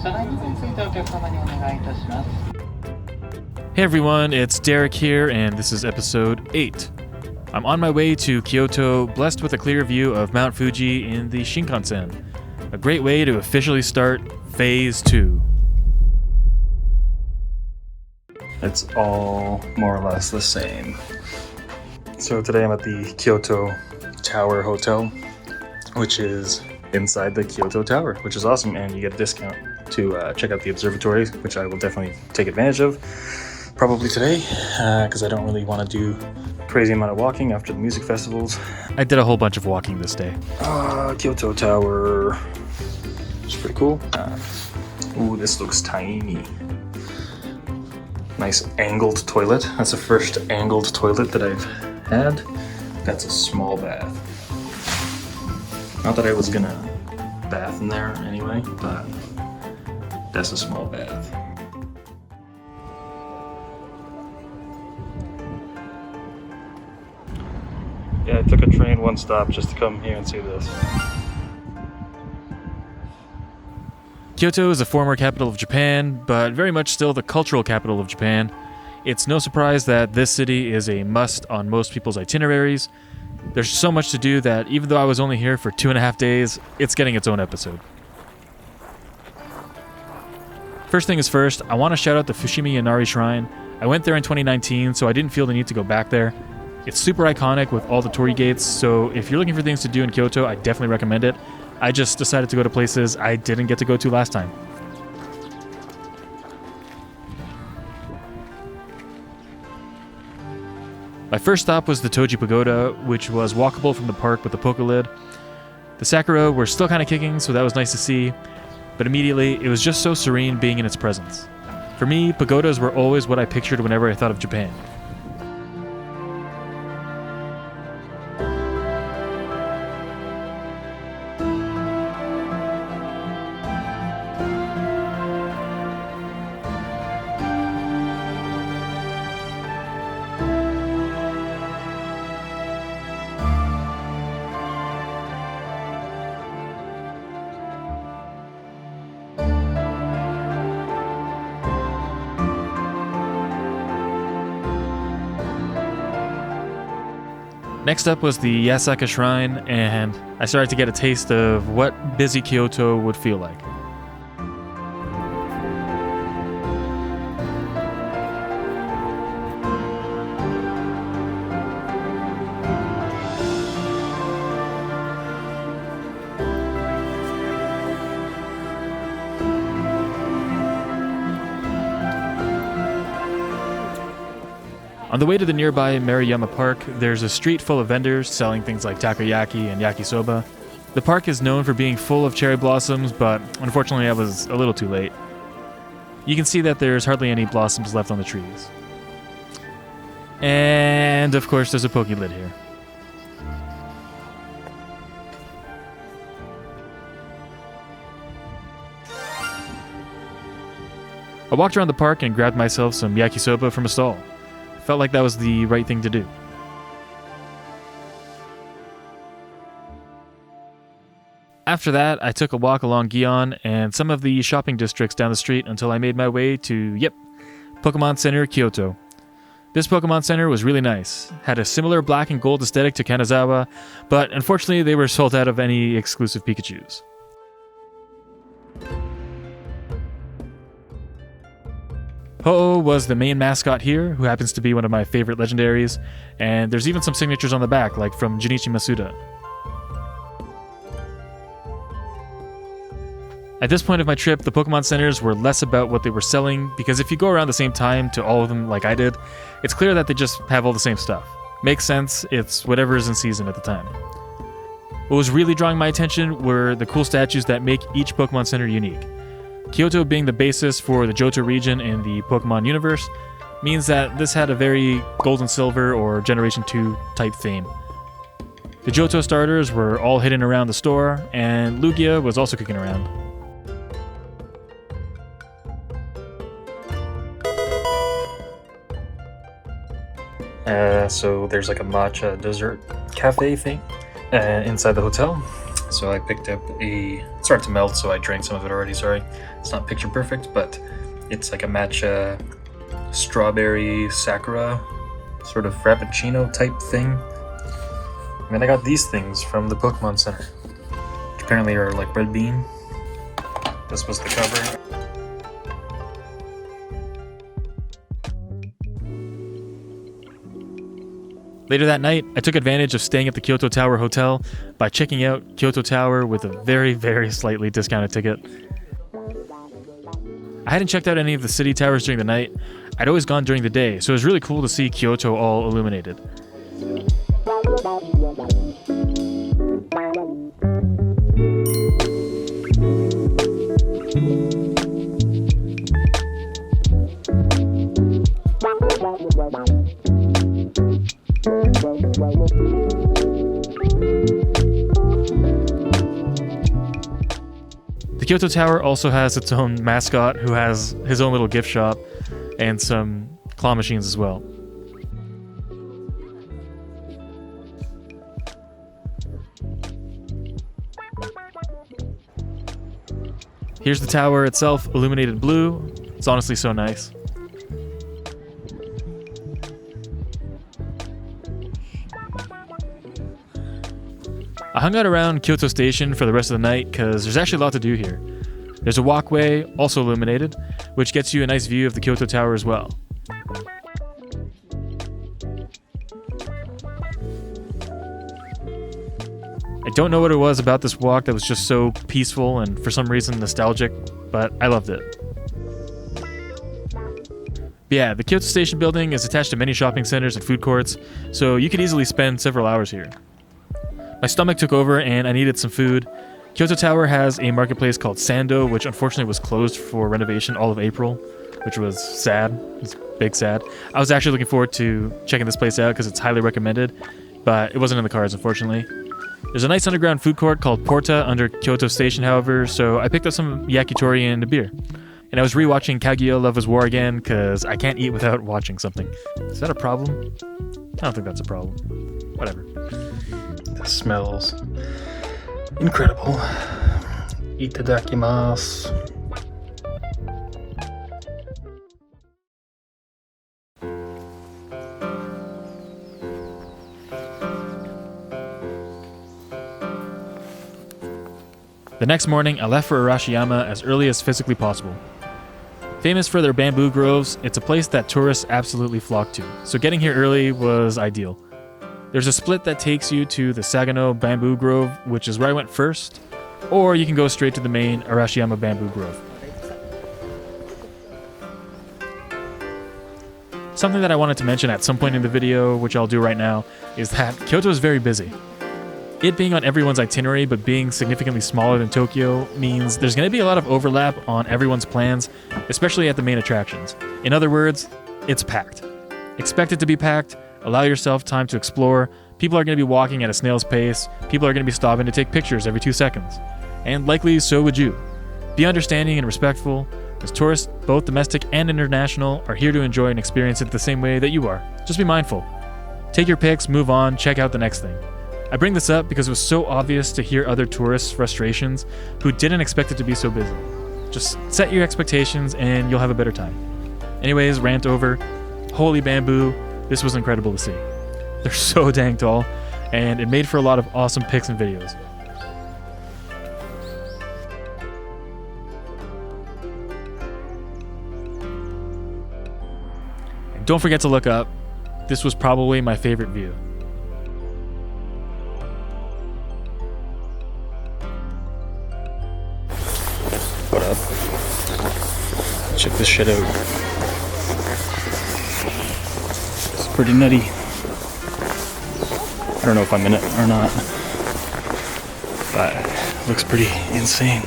Hey everyone, it's Derek here, and this is episode 8. I'm on my way to Kyoto, blessed with a clear view of Mount Fuji in the Shinkansen. A great way to officially start Phase 2. It's all more or less the same. So today I'm at the Kyoto Tower Hotel, which is inside the Kyoto Tower, which is awesome, and you get a discount to check out the observatory, which I will definitely take advantage of. Probably today, because I don't really want to do crazy amount of walking after the music festivals. I did a whole bunch of walking this day. Kyoto Tower. It's pretty cool. Ooh, this looks tiny. Nice angled toilet. That's the first angled toilet that I've had. That's a small bath. Not that I was gonna bath in there anyway, but that's a small bath. Yeah, I took a train one stop just to come here and see this. Kyoto is a former capital of Japan, but very much still the cultural capital of Japan. It's no surprise that this city is a must on most people's itineraries. There's so much to do that even though I was only here for 2.5 days, it's getting its own episode. First thing is first, I want to shout out the Shichimi and Shrine. I went there in 2019, so I didn't feel the need to go back there. It's super iconic with all the torii gates, so if you're looking for things to do in Kyoto, I definitely recommend it. I just decided to go to places I didn't get to go to last time. My first stop was the Toji Pagoda, which was walkable from the park with the PokéLid. The sakura were still kind of kicking, so that was nice to see, but immediately it was just so serene being in its presence. For me, pagodas were always what I pictured whenever I thought of Japan. Next up was the Yasaka Shrine, and I started to get a taste of what busy Kyoto would feel like. On the way to the nearby Maruyama Park, there's a street full of vendors selling things like takoyaki and yakisoba. The park is known for being full of cherry blossoms, but unfortunately I was a little too late. You can see that there's hardly any blossoms left on the trees. And of course there's a PokéLid here. I walked around the park and grabbed myself some yakisoba from a stall. Felt like that was the right thing to do. After that, I took a walk along Gion and some of the shopping districts down the street until I made my way to, Pokemon Center, Kyoto. This Pokemon Center was really nice. Had a similar black and gold aesthetic to Kanazawa, but unfortunately they were sold out of any exclusive Pikachus. Ho-Oh was the main mascot here, who happens to be one of my favorite legendaries, and there's even some signatures on the back, like from Junichi Masuda. At this point of my trip, the Pokemon Centers were less about what they were selling, because if you go around the same time to all of them like I did, it's clear that they just have all the same stuff. Makes sense, it's whatever is in season at the time. What was really drawing my attention were the cool statues that make each Pokemon Center unique. Kyoto being the basis for the Johto region in the Pokemon universe means that this had a very Gold and Silver or Generation 2 type theme. The Johto starters were all hidden around the store, and Lugia was also kicking around. So there's like a matcha dessert cafe thing inside the hotel. So I picked up it started to melt, so I drank some of it already, sorry. It's not picture perfect, but it's like a matcha strawberry sakura sort of frappuccino type thing. And then I got these things from the Pokemon Center, which apparently are like red bean. This was the cover. Later that night, I took advantage of staying at the Kyoto Tower Hotel by checking out Kyoto Tower with a very, very slightly discounted ticket. I hadn't checked out any of the city towers during the night. I'd always gone during the day, so it was really cool to see Kyoto all illuminated. The Kyoto Tower also has its own mascot who has his own little gift shop and some claw machines as well. Here's the tower itself, illuminated blue. It's honestly so nice. I hung out around Kyoto Station for the rest of the night because there's actually a lot to do here. There's a walkway, also illuminated, which gets you a nice view of the Kyoto Tower as well. I don't know what it was about this walk that was just so peaceful and for some reason nostalgic, but I loved it. But yeah, the Kyoto Station building is attached to many shopping centers and food courts, so you could easily spend several hours here. My stomach took over and I needed some food. Kyoto Tower has a marketplace called Sando, which unfortunately was closed for renovation all of April, which was sad. It's big sad. I was actually looking forward to checking this place out because it's highly recommended, but it wasn't in the cards, unfortunately. There's a nice underground food court called Porta under Kyoto Station, however, so I picked up some yakitori and a beer. And I was rewatching Kaguya Love is War again because I can't eat without watching something. Is that a problem? I don't think that's a problem. Whatever. This smells incredible. Itadakimasu. The next morning, I left for Arashiyama as early as physically possible. Famous for their bamboo groves, it's a place that tourists absolutely flock to, so getting here early was ideal. There's a split that takes you to the Sagano Bamboo Grove, which is where I went first, or you can go straight to the main Arashiyama Bamboo Grove. Something that I wanted to mention at some point in the video, which I'll do right now, is that Kyoto is very busy. It being on everyone's itinerary but being significantly smaller than Tokyo means there's going to be a lot of overlap on everyone's plans, especially at the main attractions. In other words, it's packed. Expect it to be packed. Allow yourself time to explore. People are going to be walking at a snail's pace. People are going to be stopping to take pictures every 2 seconds. And likely so would you. Be understanding and respectful, as tourists, both domestic and international, are here to enjoy and experience it the same way that you are. Just be mindful. Take your pics, move on, check out the next thing. I bring this up because it was so obvious to hear other tourists' frustrations who didn't expect it to be so busy. Just set your expectations and you'll have a better time. Anyways, rant over. Holy bamboo, this was incredible to see. They're so dang tall, and it made for a lot of awesome pics and videos. And don't forget to look up. This was probably my favorite view. What up? Check this shit out. It's pretty nutty. I don't know if I'm in it or not, but it looks pretty insane.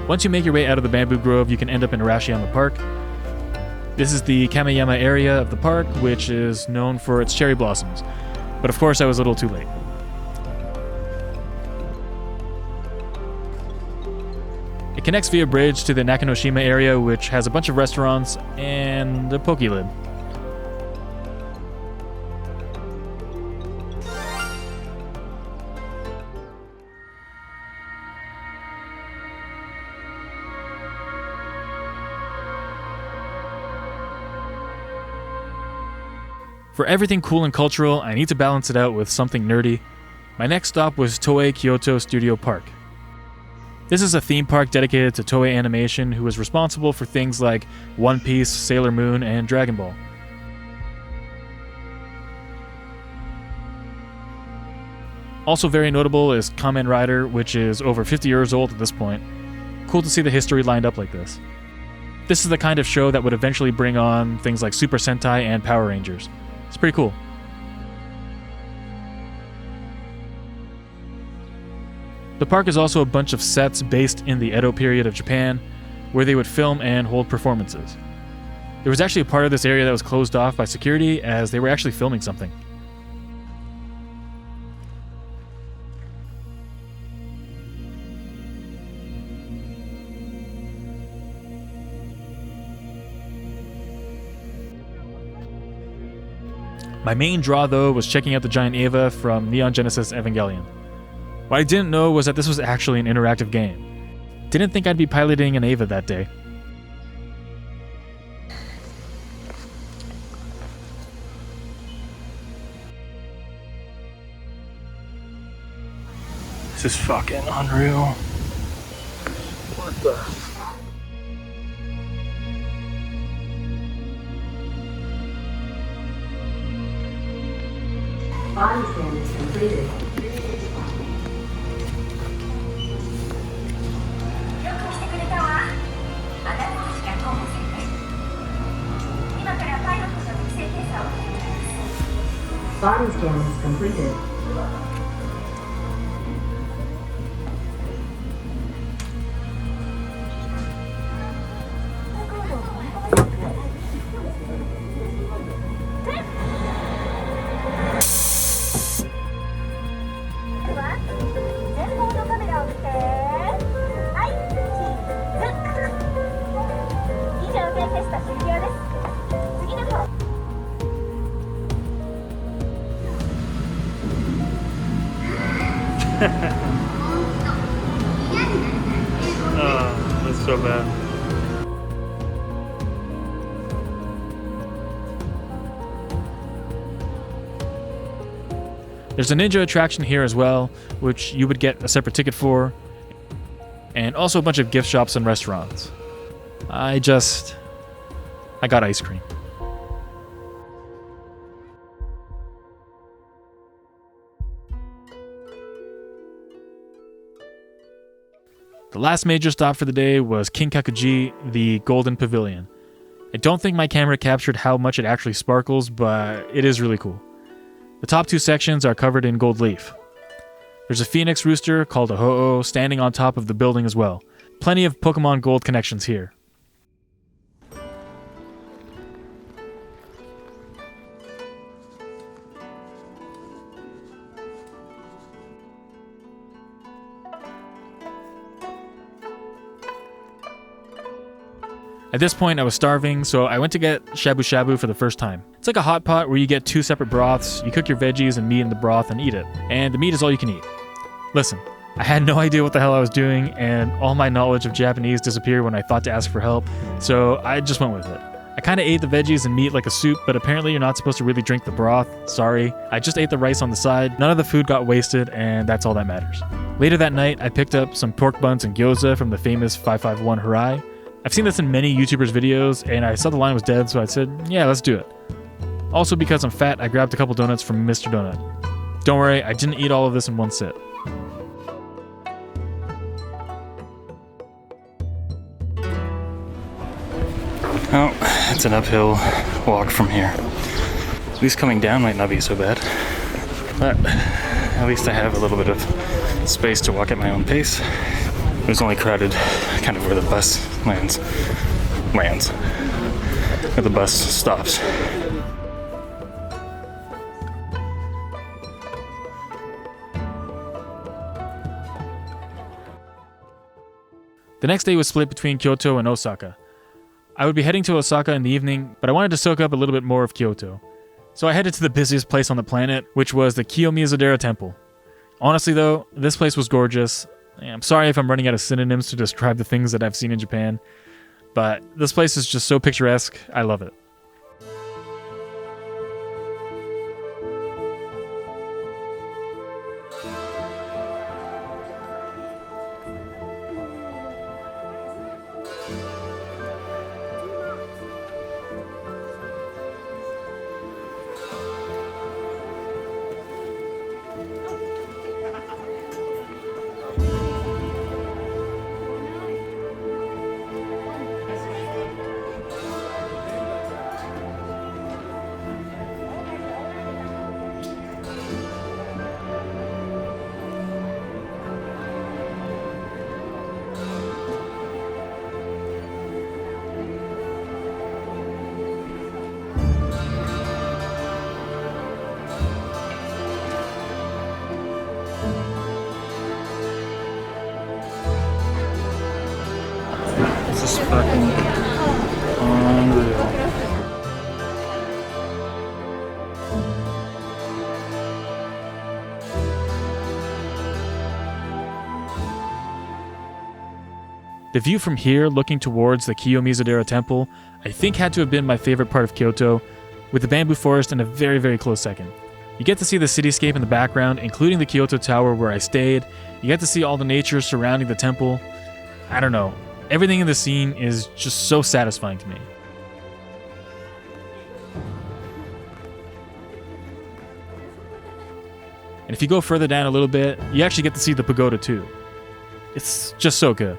Once you make your way out of the bamboo grove, you can end up in Arashiyama Park. This is the Kameyama area of the park, which is known for its cherry blossoms. But of course, I was a little too late. It connects via bridge to the Nakanoshima area, which has a bunch of restaurants and a PokéLid. For everything cool and cultural, I need to balance it out with something nerdy. My next stop was Toei Kyoto Studio Park. This is a theme park dedicated to Toei Animation, who is responsible for things like One Piece, Sailor Moon, and Dragon Ball. Also very notable is Kamen Rider, which is over 50 years old at this point. Cool to see the history lined up like this. This is the kind of show that would eventually bring on things like Super Sentai and Power Rangers. It's pretty cool. The park is also a bunch of sets based in the Edo period of Japan, where they would film and hold performances. There was actually a part of this area that was closed off by security as they were actually filming something. My main draw, though, was checking out the giant Eva from Neon Genesis Evangelion. What I didn't know was that this was actually an interactive game. Didn't think I'd be piloting an Eva that day. This is fucking unreal. What the? Body scan is completed. Body scan is completed. Oh, that's so bad. There's a ninja attraction here as well, which you would get a separate ticket for, and also a bunch of gift shops and restaurants. I got ice cream. The last major stop for the day was Kinkaku-ji, the Golden Pavilion. I don't think my camera captured how much it actually sparkles, but it is really cool. The top two sections are covered in gold leaf. There's a phoenix rooster called a Ho-Oh standing on top of the building as well. Plenty of Pokemon Gold connections here. At this point, I was starving, so I went to get Shabu-shabu for the first time. It's like a hot pot where you get two separate broths, you cook your veggies and meat in the broth and eat it. And the meat is all you can eat. Listen, I had no idea what the hell I was doing, and all my knowledge of Japanese disappeared when I thought to ask for help, so I just went with it. I kinda ate the veggies and meat like a soup, but apparently you're not supposed to really drink the broth. Sorry. I just ate the rice on the side, none of the food got wasted, and that's all that matters. Later that night, I picked up some pork buns and gyoza from the famous 551 Harai. I've seen this in many YouTubers' videos, and I saw the line was dead, so I said, yeah, let's do it. Also, because I'm fat, I grabbed a couple donuts from Mr. Donut. Don't worry, I didn't eat all of this in one sit. Oh, it's an uphill walk from here. At least coming down might not be so bad. But at least I have a little bit of space to walk at my own pace. It was only crowded kind of where the bus lands. Where the bus stops. The next day was split between Kyoto and Osaka. I would be heading to Osaka in the evening, but I wanted to soak up a little bit more of Kyoto. So I headed to the busiest place on the planet, which was the Kiyomizu-dera Temple. Honestly though, this place was gorgeous. I'm sorry if I'm running out of synonyms to describe the things that I've seen in Japan, but this place is just so picturesque, I love it. This is fucking unreal. The view from here, looking towards the Kiyomizu-dera Temple, I think had to have been my favorite part of Kyoto, with the bamboo forest in a very, very close second. You get to see the cityscape in the background, including the Kyoto Tower where I stayed. You get to see all the nature surrounding the temple. I don't know. Everything in the scene is just so satisfying to me. And if you go further down a little bit, you actually get to see the pagoda too. It's just so good.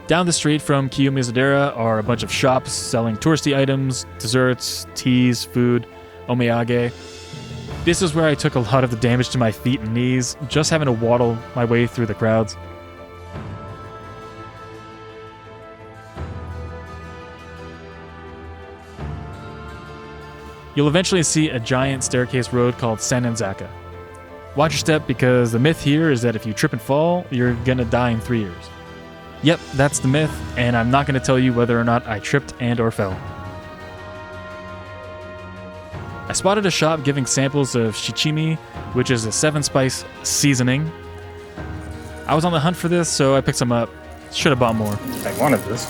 Down the street from Kiyomizu-dera are a bunch of shops selling touristy items, desserts, teas, food, omiyage. This is where I took a lot of the damage to my feet and knees, just having to waddle my way through the crowds. You'll eventually see a giant staircase road called Sannenzaka. Watch your step because the myth here is that if you trip and fall, you're gonna die in 3 years. Yep, that's the myth, and I'm not going to tell you whether or not I tripped and or fell. I spotted a shop giving samples of shichimi, which is a 7-spice seasoning. I was on the hunt for this, so I picked some up. Should have bought more. I wanted this.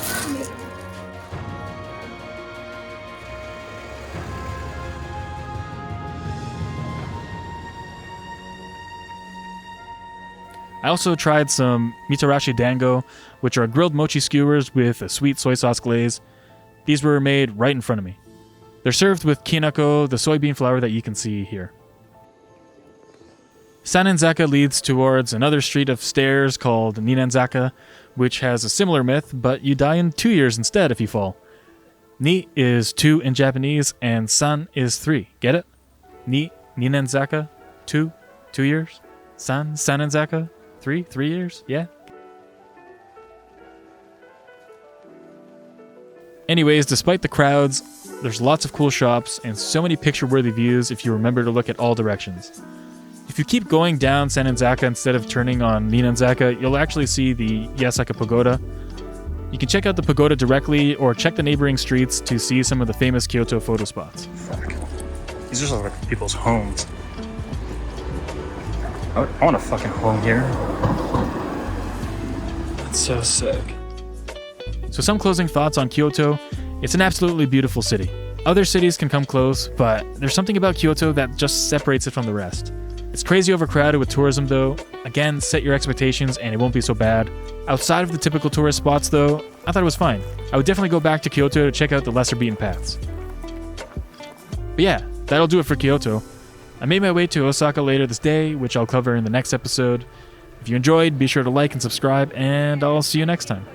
I also tried some mitarashi dango, which are grilled mochi skewers with a sweet soy sauce glaze. These were made right in front of me. They're served with kinako, the soybean flour that you can see here. Sannenzaka leads towards another street of stairs called Ninenzaka, which has a similar myth, but you die in 2 years instead if you fall. Ni is 2 in Japanese, and san is 3. Get it? Ninenzaka, 2 years. Sannenzaka, 3 years, yeah. Anyways, despite the crowds, there's lots of cool shops and so many picture-worthy views if you remember to look at all directions. If you keep going down Sannenzaka instead of turning on Ninenzaka, you'll actually see the Yasaka Pagoda. You can check out the pagoda directly or check the neighboring streets to see some of the famous Kyoto photo spots. Fuck. These are like people's homes. I want a fucking home here. That's so sick. So some closing thoughts on Kyoto. It's an absolutely beautiful city. Other cities can come close, but there's something about Kyoto that just separates it from the rest. It's crazy overcrowded with tourism though. Again, set your expectations and it won't be so bad. Outside of the typical tourist spots though, I thought it was fine. I would definitely go back to Kyoto to check out the lesser beaten paths. But yeah, that'll do it for Kyoto. I made my way to Osaka later this day, which I'll cover in the next episode. If you enjoyed, be sure to like and subscribe, and I'll see you next time.